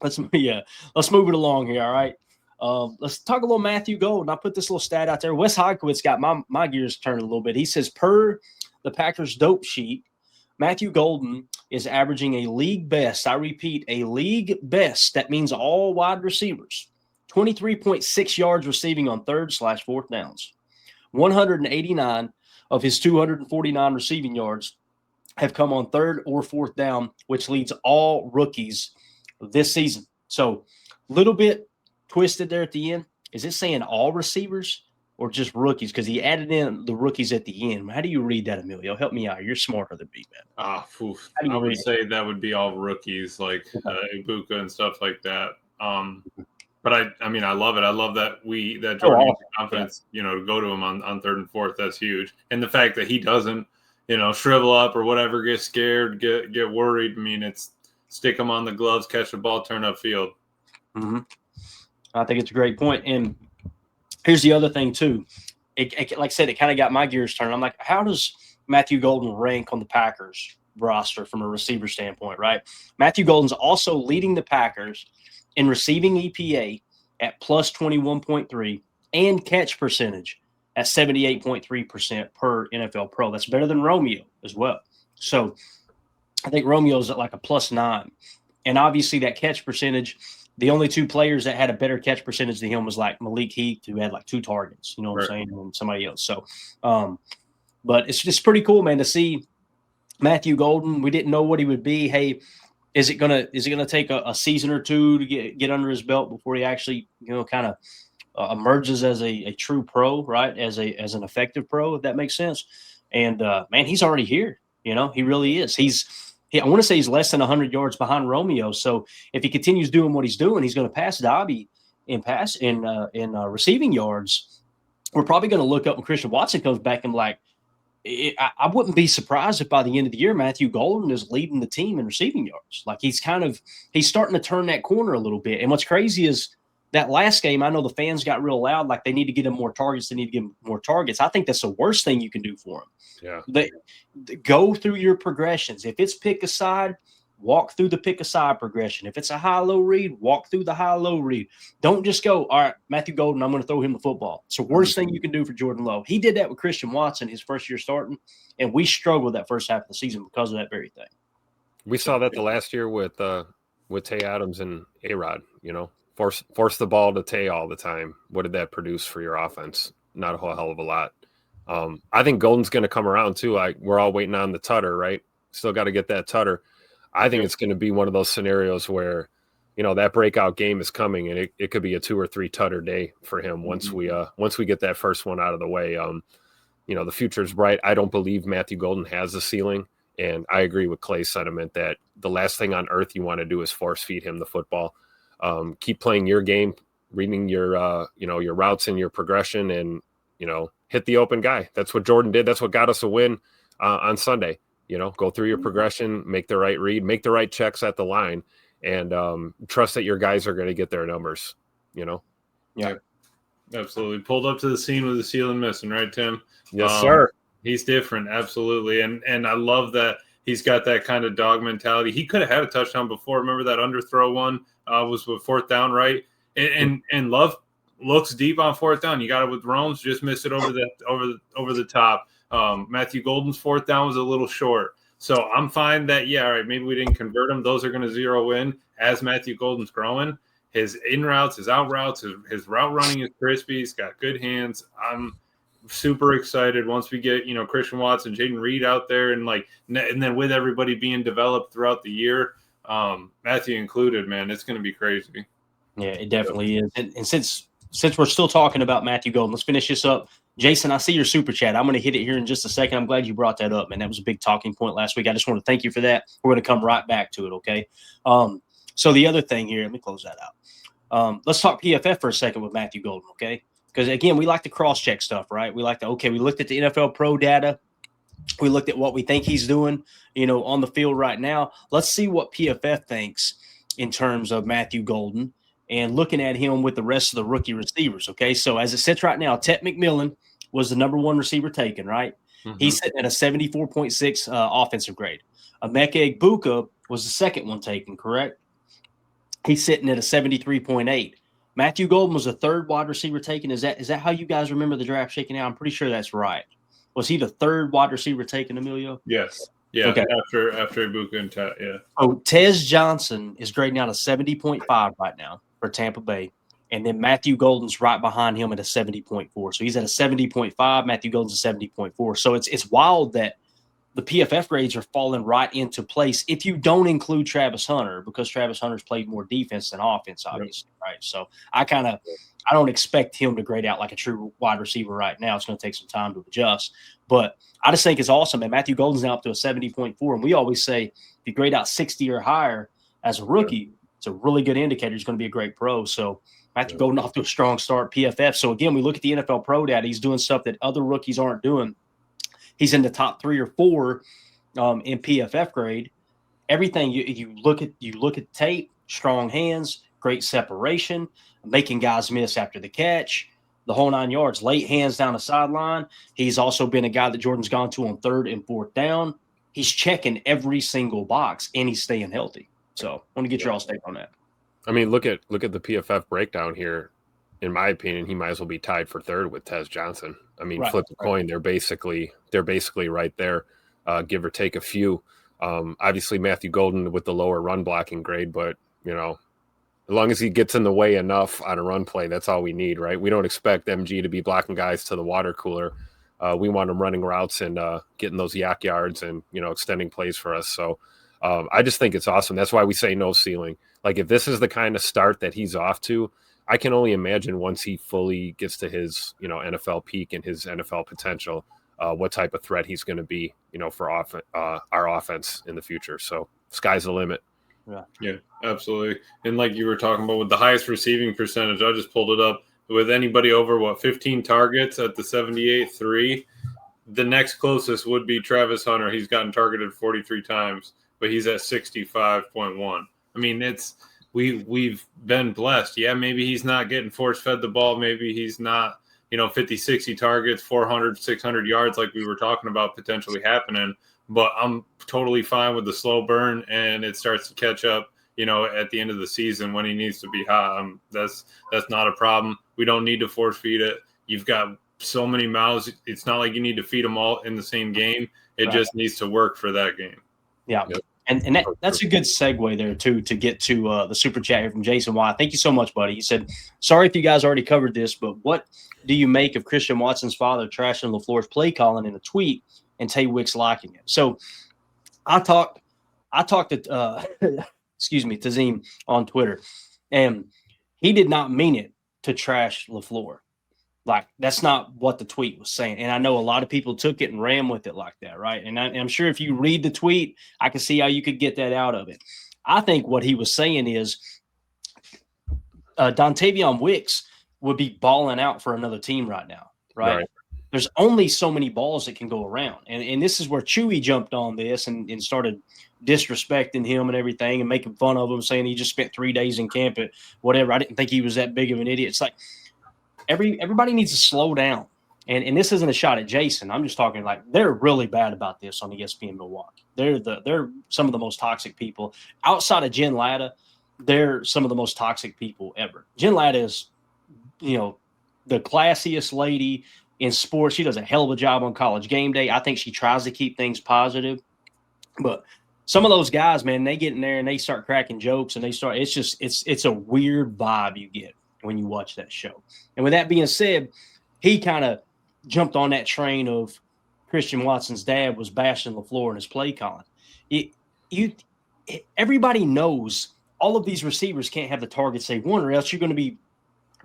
let's move it along here. All right. Let's talk a little Matthew Golden. I put this little stat out there. Wes Hodkowitz got my gears turning a little bit. He says per the Packers dope sheet, Matthew Golden is averaging a league best. I repeat, a league best. That means all wide receivers. 23.6 yards receiving on third/fourth downs. 189 of his 249 receiving yards have come on third or fourth down, which leads all rookies this season. So a little bit twisted there at the end. Is it saying all receivers or just rookies? Because he added in the rookies at the end. How do you read that, Emilio? Help me out. You're smarter than me, man. I would say that would be all rookies like Ibuka and stuff like that. But I mean, I love it. I love that Jordan has the confidence, to go to him on third and fourth. That's huge. And the fact that he doesn't, shrivel up or whatever, get scared, get worried. I mean, it's stick him on the gloves, catch the ball, turn upfield. Mm-hmm. I think it's a great point. And here's the other thing too. Like I said, it kind of got my gears turning. I'm like, how does Matthew Golden rank on the Packers roster from a receiver standpoint, right? Matthew Golden's also leading the Packers in receiving EPA at plus 21.3 and catch percentage at 78.3% per NFL Pro. That's better than Romeo as well. So I think Romeo's at like a plus 9. And obviously that catch percentage, the only two players that had a better catch percentage than him was like Malik Heath, who had like 2 targets, you know what I'm saying, and somebody else. So, but it's just pretty cool, man, to see Matthew Golden. We didn't know what he would be. Hey, is it gonna take a season or two to get under his belt before he actually, kind of emerges as a true pro, right? As an effective pro, if that makes sense. And man, he's already here. He really is. I want to say he's less than 100 yards behind Romeo. So if he continues doing what he's doing, he's going to pass Dobby in receiving yards. We're probably going to look up when Christian Watson comes back and I wouldn't be surprised if by the end of the year, Matthew Golden is leading the team in receiving yards. Like he's starting to turn that corner a little bit. And what's crazy is that last game, I know the fans got real loud, like they need to get him more targets. They need to give him more targets. I think that's the worst thing you can do for him. Yeah. They go through your progressions. If it's pick aside, walk through the pick aside progression. If it's a high-low read, walk through the high-low read. Don't just go, all right, Matthew Golden, I'm going to throw him the football. It's the worst thing you can do for Jordan Love. He did that with Christian Watson his first year starting, and we struggled that first half of the season because of that very thing. We saw that the last year with Tay Adams and A-Rod, force the ball to Tay all the time. What did that produce for your offense? Not a whole hell of a lot. I think Golden's going to come around too. We're all waiting on the tutter, right? Still got to get that tutter. I think it's going to be one of those scenarios where, that breakout game is coming, and it could be a 2 or 3 tutter day for him once we get that first one out of the way. The future's bright. I don't believe Matthew Golden has a ceiling, and I agree with Clay's sentiment that the last thing on earth you want to do is force feed him the football. Keep playing your game, reading your your routes and your progression, and hit the open guy. That's what Jordan did. That's what got us a win on Sunday. Go through your progression, make the right read, make the right checks at the line, and trust that your guys are going to get their numbers. Yeah, absolutely. Pulled up to the scene with the ceiling missing, right, Tim? Yes, sir. He's different, absolutely, and I love that he's got that kind of dog mentality. He could have had a touchdown before. Remember that underthrow one was with 4th down, right? And Love looks deep on 4th down. You got it with Romes, just missed it over the top. Matthew Golden's 4th down was a little short. So I'm fine that, all right, maybe we didn't convert them. Those are going to zero in as Matthew Golden's growing. His in routes, his out routes, his route running is crispy. He's got good hands. I'm super excited once we get, Christian Watson, Jaden Reed out there and then with everybody being developed throughout the year, Matthew included, man, it's going to be crazy. Yeah, it definitely is. And since we're still talking about Matthew Golden, let's finish this up. Jason, I see your super chat. I'm going to hit it here in just a second. I'm glad you brought that up, man. That was a big talking point last week. I just want to thank you for that. We're going to come right back to it, okay? So the other thing here, let me close that out. Let's talk PFF for a second with Matthew Golden, okay? Because, again, we like to cross-check stuff, right? We like to, we looked at the NFL Pro data. We looked at what we think he's doing, on the field right now. Let's see what PFF thinks in terms of Matthew Golden and looking at him with the rest of the rookie receivers, okay? So as it sits right now, Ted McMillan was the number 1 receiver taken, right? Mm-hmm. He's sitting at a 74.6 offensive grade. Emeka Egbuka was the second one taken, correct? He's sitting at a 73.8. Matthew Golden was the third wide receiver taken. Is that how you guys remember the draft shaking out? I'm pretty sure that's right. Was he the third wide receiver taken, Emilio? Yes. Yeah. Okay. After Ibuka and yeah. So Tez Johnson is grading out a 70.5 right now for Tampa Bay. And then Matthew Golden's right behind him at a 70.4. So he's at a 70.5. Matthew Golden's a 70.4. So it's wild that the PFF grades are falling right into place if you don't include Travis Hunter, because Travis Hunter's played more defense than offense, obviously, right? So I don't expect him to grade out like a true wide receiver right now. It's going to take some time to adjust. But I just think it's awesome. And Matthew Golden's now up to a 70.4. And we always say if you grade out 60 or higher as a rookie, it's a really good indicator he's going to be a great pro. So Matthew Golden off to a strong start, PFF. So again, we look at the NFL Pro data. He's doing stuff that other rookies aren't doing. He's in the top 3 or 4 in PFF grade. Everything you look at tape, strong hands, great separation, making guys miss after the catch, the whole 9 yards, late hands down the sideline. He's also been a guy that Jordan's gone to on 3rd and 4th down. He's checking every single box, and he's staying healthy. So I want to get your all take on that. I mean, look at the PFF breakdown here. In my opinion, he might as well be tied for 3rd with Tez Johnson. I mean, flip a coin. They're basically right there, give or take a few. Obviously, Matthew Golden with the lower run blocking grade, but as long as he gets in the way enough on a run play, that's all we need, right? We don't expect MG to be blocking guys to the water cooler. We want him running routes and getting those yak yards and extending plays for us. So I just think it's awesome. That's why we say no ceiling. Like if this is the kind of start that he's off to, I can only imagine once he fully gets to his, NFL peak and his NFL potential, what type of threat he's going to be, for our offense in the future. So sky's the limit. Yeah, absolutely. And like you were talking about with the highest receiving percentage, I just pulled it up with anybody over 15 targets at the 78.3. The next closest would be Travis Hunter. He's gotten targeted 43 times, but he's at 65.1. I mean, we've been blessed. Yeah, maybe he's not getting force-fed the ball. Maybe he's not, 50, 60 targets, 400, 600 yards like we were talking about potentially happening. But I'm totally fine with the slow burn, and it starts to catch up, at the end of the season when he needs to be hot. That's not a problem. We don't need to force feed it. You've got so many mouths. It's not like you need to feed them all in the same game. It just needs to work for that game. Yeah. Yep. And that's a good segue there, too, to get to the super chat here from Jason Y. Thank you so much, buddy. He said, sorry if you guys already covered this, but what do you make of Christian Watson's father trashing LaFleur's play calling in a tweet and Tay Wicks liking it? So I talked to Tazim on Twitter, and he did not mean it to trash LaFleur. Like, that's not what the tweet was saying. And I know a lot of people took it and ran with it like that, right? And I'm sure if you read the tweet, I can see how you could get that out of it. I think what he was saying is Dontavion Wicks would be balling out for another team right now, right? There's only so many balls that can go around. And this is where Chewy jumped on this and started disrespecting him and everything and making fun of him, saying he just spent 3 days in camp at whatever. I didn't think he was that big of an idiot. It's like, everybody needs to slow down. And this isn't a shot at Jason. I'm just talking like they're really bad about this on ESPN Milwaukee. They're some of the most toxic people. Outside of Jen Latta, they're some of the most toxic people ever. Jen Latta is, the classiest lady in sports. She does a hell of a job on College Game Day. I think she tries to keep things positive. But some of those guys, man, they get in there and they start cracking jokes and it's a weird vibe you get when you watch that show. And with that being said, he kind of jumped on that train of Christian Watson's dad was bashing LaFleur and his play calling. Everybody knows all of these receivers can't have the targets they want, or else you're going to be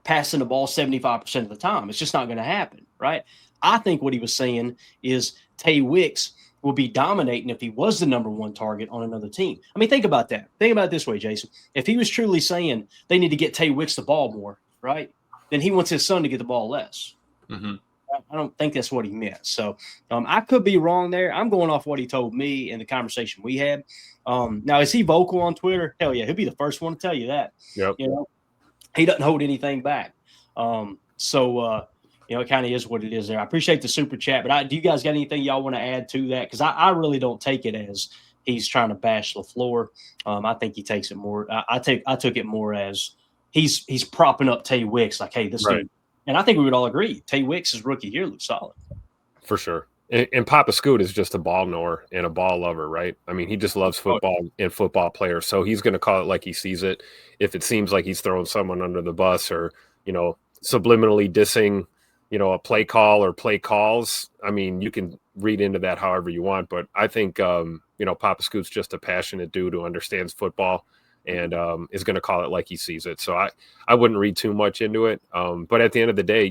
passing the ball 75% of the time. It's just not going to happen, right? I think what he was saying is Tay Wicks will be dominating if he was the number one target on another team. I mean, think about that. Think about it this way, Jason. If he was truly saying they need to get Tay Wicks the ball more, right, then he wants his son to get the ball less. Mm-hmm. I don't think that's what he meant. So I could be wrong there. I'm going off what he told me in the conversation we had. Now, is he vocal on Twitter? Hell yeah. He'll be the first one to tell you that. Yep. He doesn't hold anything back. It kind of is what it is there. I appreciate the super chat, but do you guys got anything y'all want to add to that? Because I really don't take it as he's trying to bash LaFleur. I think he takes it more. I took it more as he's propping up Tay Wicks, like, hey, this Right. dude. And I think we would all agree, Tay Wicks' rookie year looks solid. For sure. And Papa Scoot is just a ball knower and a ball lover, right? I mean, he just loves football and football players. So he's going to call it like he sees it. If it seems like he's throwing someone under the bus or, subliminally dissing, a play call or play calls, I mean, you can read into that however you want. But I think, Papa Scoot's just a passionate dude who understands football and is going to call it like he sees it. So I wouldn't read too much into it. But at the end of the day,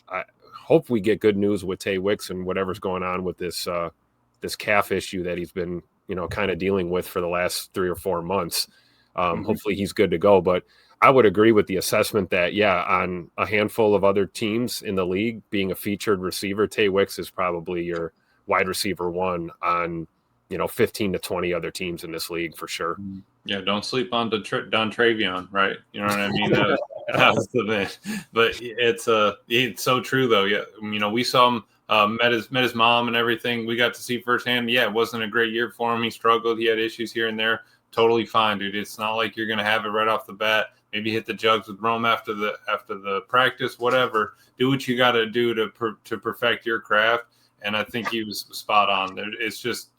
I hope we get good news with Tay Wicks and whatever's going on with this calf issue that he's been, kind of dealing with for the last 3 or 4 months. Hopefully he's good to go. But I would agree with the assessment that, on a handful of other teams in the league, being a featured receiver, Tay Wicks is probably your wide receiver one on, 15 to 20 other teams in this league for sure. Yeah, don't sleep on Don Travion, right? You know what I mean? That was the thing. But it's so true though. Yeah, we saw him met his mom and everything. We got to see firsthand. Yeah, it wasn't a great year for him. He struggled. He had issues here and there. Totally fine, dude. It's not like you're gonna have it right off the bat. Maybe hit the jugs with Rome after the practice, whatever. Do what you got to do to perfect your craft. And I think he was spot on. It's just.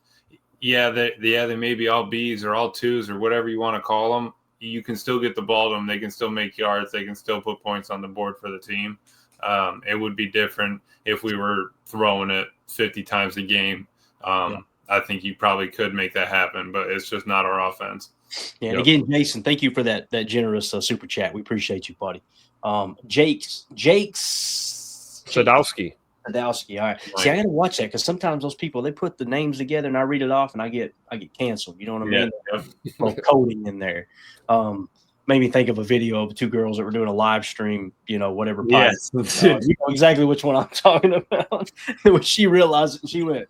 They may be all B's or all twos or whatever you want to call them. You can still get the ball to them. They can still make yards. They can still put points on the board for the team. It would be different if we were throwing it 50 times a game. I think you probably could make that happen, but it's just not our offense. Yeah, and again, Jason, thank you for that generous super chat. We appreciate you, buddy. Jake's Sadowski. All right. See, I got to watch that because sometimes those people, they put the names together and I read it off and I get canceled. You know what I mean? Little coding in there. Made me think of a video of 2 girls that were doing a live stream, whatever. Yes. You know exactly which one I'm talking about. When she realized it, she went.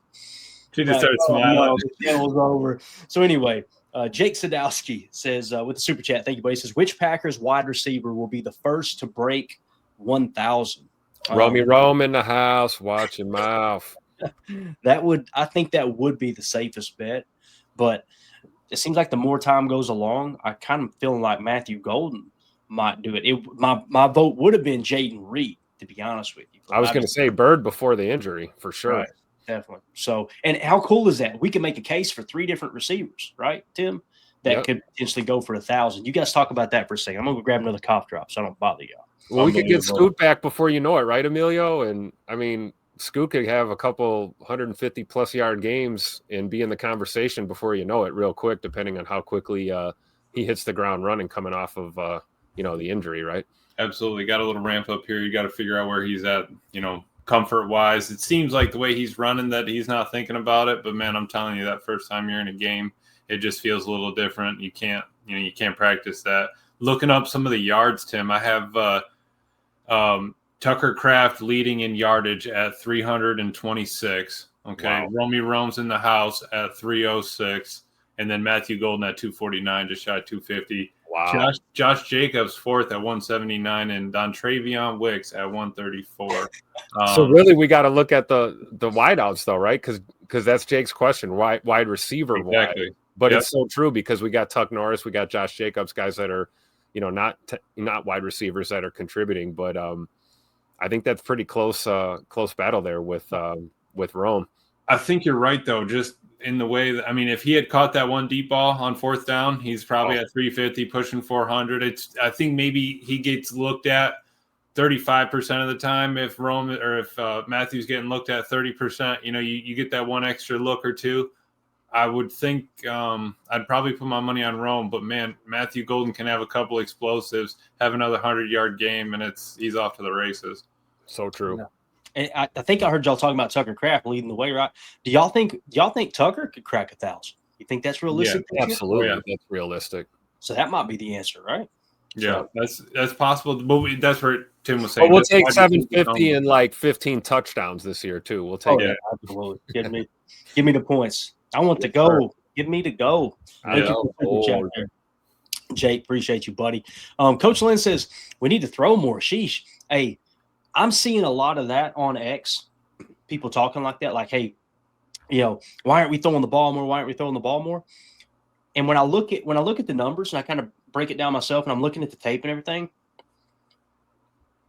She just started smiling. No, the channel was over. So anyway, Jake Sadowski says with the super chat, thank you, buddy. He says, which Packers wide receiver will be the first to break 1,000? Rome in the house, watch your mouth. I think that would be the safest bet, but it seems like the more time goes along, I kind of feeling like Matthew Golden might do it. My vote would have been Jaden Reed, to be honest with you. I was going to say Bird before the injury for sure. Right, definitely. So, and how cool is that? We can make a case for 3 different receivers, right, Tim? That could potentially go for 1,000. You guys talk about that for a second. I'm going to go grab another cough drop so I don't bother y'all. Well, we could get Scoot back before you know it, right, Emilio? And I mean, Scoot could have a couple 150+ yard games and be in the conversation before you know it, real quick, depending on how quickly he hits the ground running coming off of the injury, right? Absolutely, got a little ramp up here. You got to figure out where he's at, comfort wise. It seems like the way he's running that he's not thinking about it, but man, I'm telling you, that first time you're in a game, it just feels a little different. You can't practice that. Looking up some of the yards, Tim, I have Tucker Kraft leading in yardage at 326. Okay. Wow. Rome's in the house at 306. And then Matthew Golden at 249, just shy of 250. Wow. Josh Jacobs fourth at 179 and Don Travion Wicks at 134. So really we got to look at the wideouts though, right? Because that's Jake's question, wide receiver. Exactly. Wide. But it's so true because we got Tuck Norris, we got Josh Jacobs, guys that are, not wide receivers that are contributing, but I think that's pretty close battle there with Rome. I think you're right though, just in the way that, if he had caught that one deep ball on 4th down, he's probably at 350, pushing 400. I think maybe he gets looked at 35% of the time if Rome or if Matthew's getting looked at 30%. You get that one extra look or two. I would think I'd probably put my money on Rome, but man, Matthew Golden can have a couple explosives, have another 100-yard game, and he's off to the races. So true. Yeah. And I think I heard y'all talking about Tucker Kraft leading the way, right? Do y'all think Tucker could crack 1,000? You think that's realistic? Yeah, absolutely. Yeah. That's realistic. So that might be the answer, right? Yeah, that's possible. But that's where Tim was saying. But we'll take 750 and like 15 touchdowns this year too. We'll take it. Absolutely. Give me the points. I want to go. Give me the go. Jake, appreciate you, buddy. Coach Lynn says we need to throw more. Sheesh. Hey, I'm seeing a lot of that on X. People talking like that, like, hey, Why aren't we throwing the ball more? Why aren't we throwing the ball more? And when I look at the numbers and I kind of break it down myself and I'm looking at the tape and everything,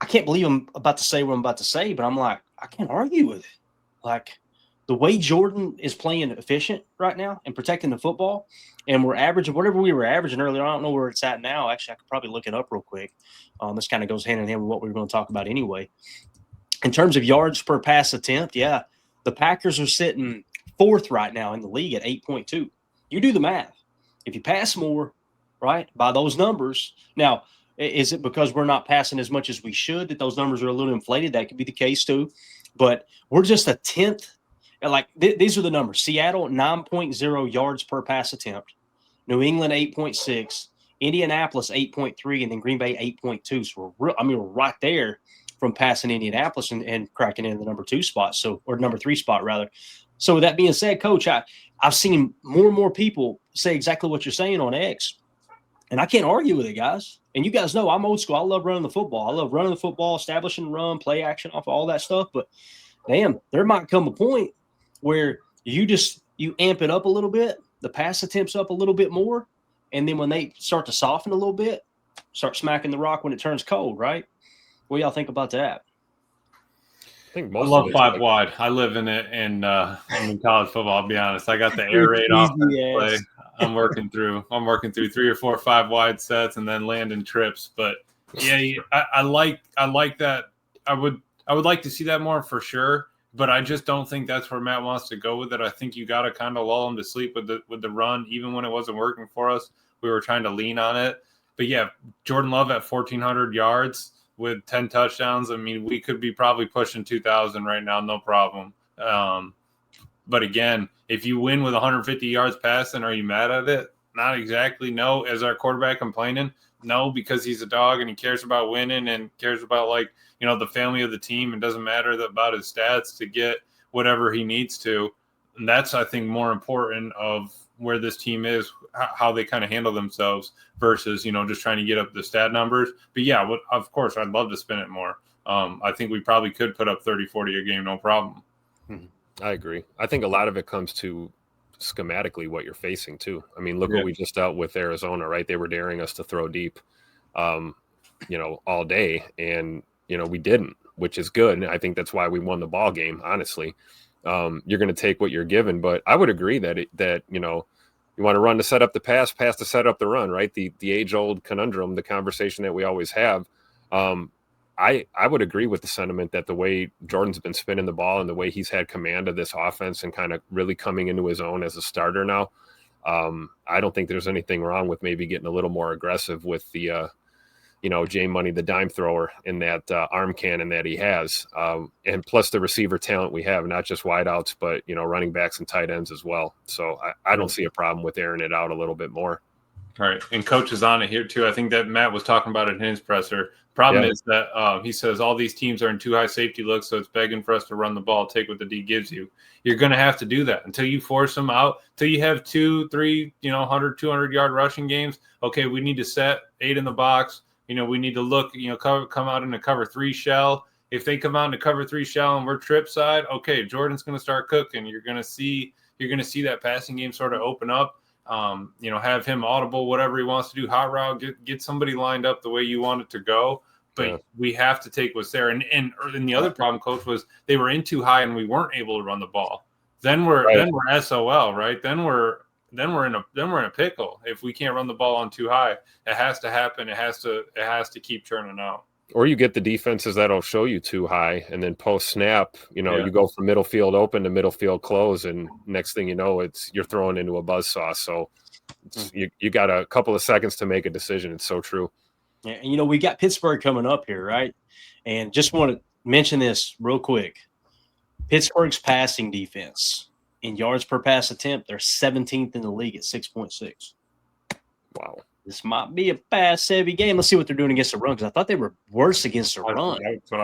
I can't believe I'm about to say what I'm about to say, but I'm like, I can't argue with it. Like the way Jordan is playing efficient right now and protecting the football, and we're averaging whatever we were averaging earlier. I don't know where it's at now. Actually, I could probably look it up real quick. This kind of goes hand in hand with what we were going to talk about anyway. In terms of yards per pass attempt, yeah, the Packers are sitting 4th right now in the league at 8.2. You do the math. If you pass more, right, by those numbers. Now, is it because we're not passing as much as we should that those numbers are a little inflated? That could be the case too. But we're just a 10th. Like these are the numbers. Seattle, 9.0 yards per pass attempt. New England, 8.6. Indianapolis, 8.3. And then Green Bay, 8.2. So we're right there from passing Indianapolis and cracking in the number 2 spot. Or number 3 spot, rather. So with that being said, Coach, I've seen more and more people say exactly what you're saying on X. And I can't argue with it, guys. And you guys know I'm old school. I love running the football. I love running the football, establishing the run, play action off all that stuff. But, damn, there might come a point where you amp it up a little bit, the pass attempts up a little bit more, and then when they start to soften a little bit, start smacking the rock when it turns cold, right? What do y'all think about that? I think I love 5 wide. I live in it, and I'm in college football. I'll be honest. I got the air raid offense play. I'm working through 3 or 4 5 wide sets, and then landing trips. But yeah, I like that. I would like to see that more for sure. But I just don't think that's where Matt wants to go with it. I think you got to kind of lull him to sleep with the run, even when it wasn't working for us. We were trying to lean on it. But yeah, Jordan Love at 1,400 yards. With 10 touchdowns, I mean, we could be probably pushing 2,000 right now, no problem. But again, if you win with 150 yards passing, are you mad at it? Not exactly. No. Is our quarterback complaining? No, because he's a dog and he cares about winning and cares about the family of the team, and doesn't matter about his stats to get whatever he needs to. And that's, I think, more important of where this team is, how they kind of handle themselves versus, just trying to get up the stat numbers. But yeah, of course, I'd love to spin it more. I think we probably could put up 30, 40 a game, no problem. I agree. I think a lot of it comes to schematically what you're facing too. I mean, look what we just dealt with Arizona, right? They were daring us to throw deep, all day. And, we didn't, which is good. And I think that's why we won the ball game, honestly. You're going to take what you're given, but I would agree that you want to run to set up the pass to set up the run, right? The age old conundrum, the conversation that we always have. I would agree with the sentiment that the way Jordan's been spinning the ball and the way he's had command of this offense and kind of really coming into his own as a starter now. I don't think there's anything wrong with maybe getting a little more aggressive with the, J Money, the dime thrower, in that arm cannon that he has. And plus the receiver talent we have, not just wideouts, but, running backs and tight ends as well. So I don't see a problem with airing it out a little bit more. All right. And Coach is on it here too. I think that Matt was talking about it in his presser. Problem is that he says all these teams are in too high safety looks, so it's begging for us to run the ball, take what the D gives you. You're going to have to do that until you force them out, until you have 2, 3, 100, 200-yard rushing games. Okay, we need to set 8 in the box. We need to look, come out in a cover 3 shell. If they come out in a cover 3 shell and we're trip side, okay, Jordan's going to start cooking. You're going to see that passing game sort of open up. Have him audible, whatever he wants to do, hot route, get somebody lined up the way you want it to go. But we have to take what's there. And the other problem, Coach, was they were in too high and we weren't able to run the ball. Then we're SOL, right? Then we're in a pickle if we can't run the ball on too high. It has to happen. It has to keep churning out. Or you get the defenses that'll show you too high, and then post snap, you go from middle field open to middle field close, and next thing you know, you're throwing into a buzzsaw. So you got a couple of seconds to make a decision. It's so true. Yeah, and we got Pittsburgh coming up here, right? And just want to mention this real quick. Pittsburgh's passing defense in yards per pass attempt, they're 17th in the league at 6.6. Wow. This might be a pass-heavy game. Let's see what they're doing against the run, because I thought they were worse against the run.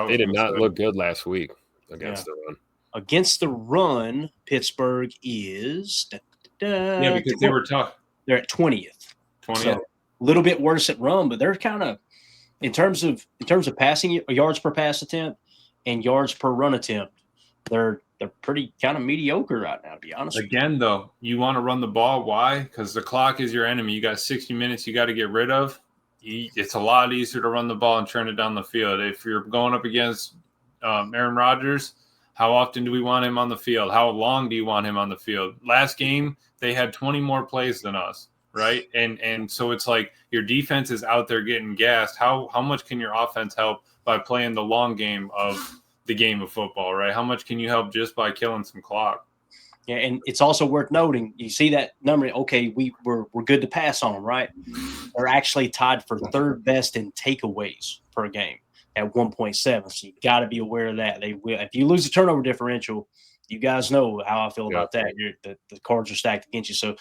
They did not look good last week against the run. Against the run, Pittsburgh is because they were tough. They're at 20th. 20th. So, a little bit worse at run, but they're kind of in terms of passing yards per pass attempt and yards per run attempt, they're pretty kind of mediocre right now, to be honest. Again, though, you want to run the ball. Why? Because the clock is your enemy. You got 60 minutes you got to get rid of. It's a lot easier to run the ball and turn it down the field. If you're going up against Aaron Rodgers, how often do we want him on the field? How long do you want him on the field? Last game, they had 20 more plays than us, right? And so it's like your defense is out there getting gassed. How much can your offense help by playing the long game of the game of football, right? How much can you help just by killing some clock? Yeah, and it's also worth noting, you see that number, okay, we're good to pass on them, right? They're actually tied for third best in takeaways per game at 1.7. So you got to be aware of that. They will, if you lose the turnover differential, you guys know how I feel about that. The cards are stacked against you. So,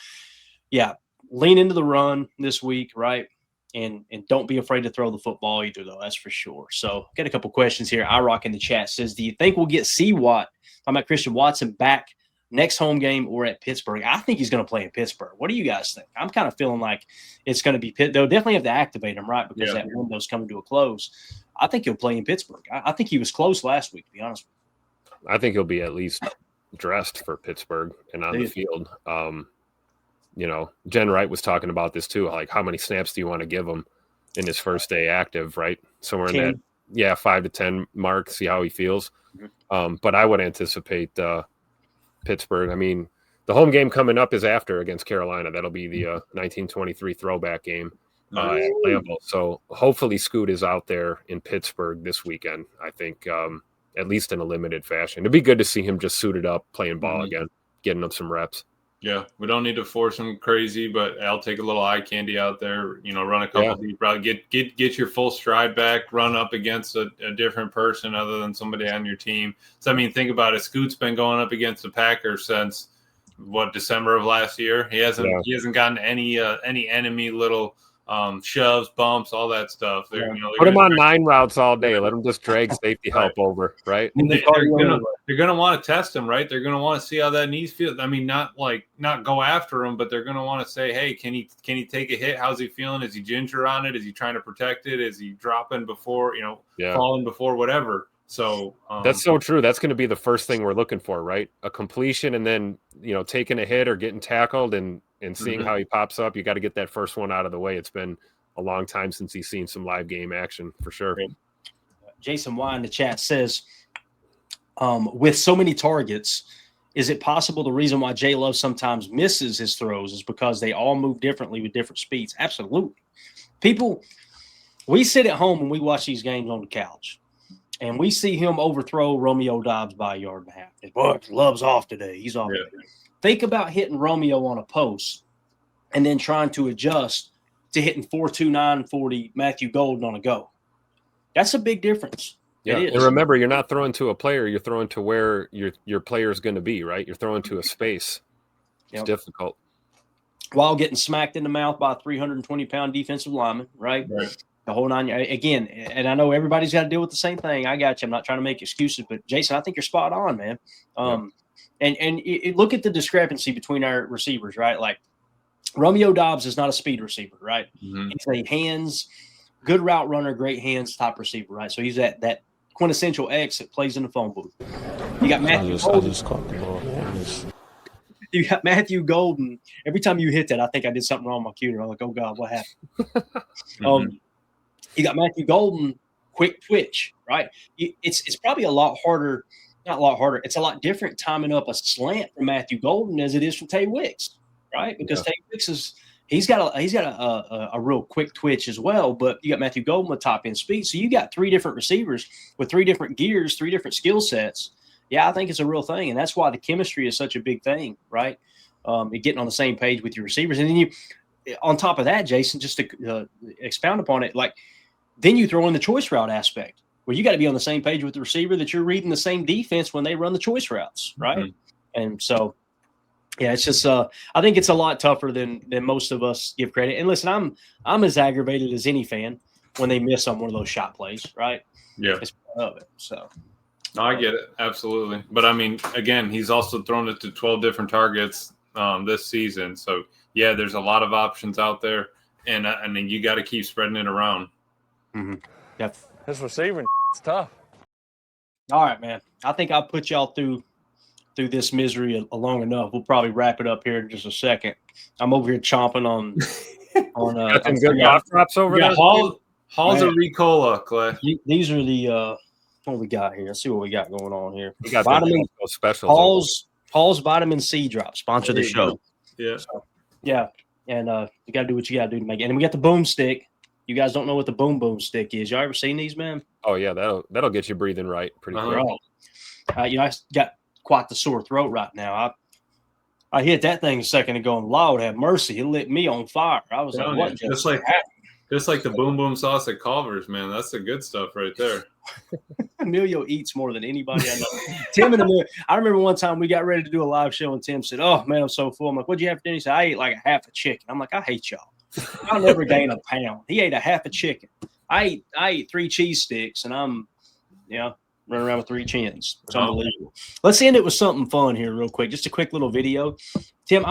yeah, lean into the run this week, right? And don't be afraid to throw the football either, though. That's for sure. So, got a couple questions here. IROC in the chat says, do you think we'll get C-Watt, talking about Christian Watson, back next home game or at Pittsburgh? I think he's going to play in Pittsburgh. What do you guys think? I'm kind of feeling like it's going to be Pitt. They'll definitely have to activate him, right? Because that window's coming to a close. I think he'll play in Pittsburgh. I think he was close last week, to be honest with you. I think he'll be at least dressed for Pittsburgh and on the field. Jen Wright was talking about this too. Like, how many snaps do you want to give him in his first day active, right? Somewhere 10. In that, 5 to 10 mark, see how he feels. Mm-hmm. But I would anticipate Pittsburgh. I mean, the home game coming up is after against Carolina. That'll be the 1923 throwback game at Lambeau. So hopefully Scoot is out there in Pittsburgh this weekend, I think, at least in a limited fashion. It'd be good to see him just suited up, playing ball again, getting up some reps. Yeah, we don't need to force him crazy, but I'll take a little eye candy out there. Run a couple deep routes, get your full stride back, run up against a different person other than somebody on your team. So I mean, think about it. Scoot's been going up against the Packers since December of last year. He hasn't gotten any enemy little shoves, bumps, all that stuff. Put him on 9 routes all day. Let him just drag safety help over, right? And they're gonna want to test him, right? They're gonna want to see how that knees feel. I mean, not go after him, but they're gonna want to say, hey, can he take a hit? How's he feeling? Is he ginger on it? Is he trying to protect it? Is he dropping before, falling before, whatever? So that's so true. That's going to be the first thing we're looking for, right? A completion, and then taking a hit or getting tackled and seeing how he pops up. You got to get that first one out of the way. It's been a long time since he's seen some live game action for sure. Jason Y in the chat says, with so many targets, is it possible the reason why Jay Love sometimes misses his throws is because they all move differently with different speeds? Absolutely. We sit at home and we watch these games on the couch, and we see him overthrow Romeo Doubs by 1.5 yards. Boy, Love's off today. He's off today. Think about hitting Romeo on a post and then trying to adjust to hitting 4.29 40 Matthew Golden on a go. That's a big difference. Yeah, and remember, you're not throwing to a player. You're throwing to where your player is going to be, right? You're throwing to a space. It's difficult. While getting smacked in the mouth by a 320-pound defensive lineman, right? The whole 9 yards. Again, and I know everybody's got to deal with the same thing. I got you. I'm not trying to make excuses, but Jason, I think you're spot on, man. And look at the discrepancy between our receivers, right? Like Romeo Doubs is not a speed receiver, right? Mm-hmm. He's a good route runner, great hands type receiver, right? So he's that quintessential X that plays in the phone booth. You got Matthew Golden. I just caught the ball. You got Matthew Golden. Every time you hit that, I think I did something wrong with my computer. I'm like, oh God, what happened? You got Matthew Golden, quick twitch, right? It's probably a lot harder. Not a lot harder. It's a lot different timing up a slant from Matthew Golden as it is from Tay Wicks, right? Because Tay Wicks he's got a real quick twitch as well. But you got Matthew Golden with top end speed, so you got 3 different receivers with 3 different gears, 3 different skill sets. Yeah, I think it's a real thing, and that's why the chemistry is such a big thing, right? Getting on the same page with your receivers, and then on top of that, Jason, just to expound upon it, then you throw in the choice route aspect, where you got to be on the same page with the receiver that you're reading the same defense when they run the choice routes, right? Mm-hmm. And so, yeah, it's just I think it's a lot tougher than most of us give credit. And listen, I'm as aggravated as any fan when they miss on one of those shot plays, right? Yeah, it's part of it. So, no, I get it absolutely, but I mean, again, he's also thrown it to 12 different targets this season. So, yeah, there's a lot of options out there, and then you got to keep spreading it around. Mm-hmm. Yep. His receiving is tough. All right, man. I think I'll put y'all through this misery long enough. We'll probably wrap it up here in just a second. I'm over here chomping on Got some good cough drops over there. Hall's a Ricola, Clay. These are the what we got here. Let's see what we got going on here. We got vitamin specials. Hall's vitamin C drop sponsor the show. Yeah. So, yeah. And you gotta do what you gotta do to make it. And we got the boomstick. You guys don't know what the boom stick is. Y'all ever seen these, man? Oh yeah, that'll get you breathing right pretty quick. I got quite the sore throat right now. I hit that thing a second ago, and Lord have mercy, it lit me on fire. I was like, what? Just like the boom boom sauce at Culver's, man. That's the good stuff right there. Emilio eats more than anybody I know. Tim and Emilio. I remember one time we got ready to do a live show, and Tim said, "Oh man, I'm so full." I'm like, "What'd you have for dinner?" He said, "I ate like a half a chicken." I'm like, "I hate y'all. I'll never gain a pound." He ate a half a chicken. I ate 3 cheese sticks, and I'm, running around with 3 chins. It's unbelievable. Let's end it with something fun here, real quick. Just a quick little video. Tim,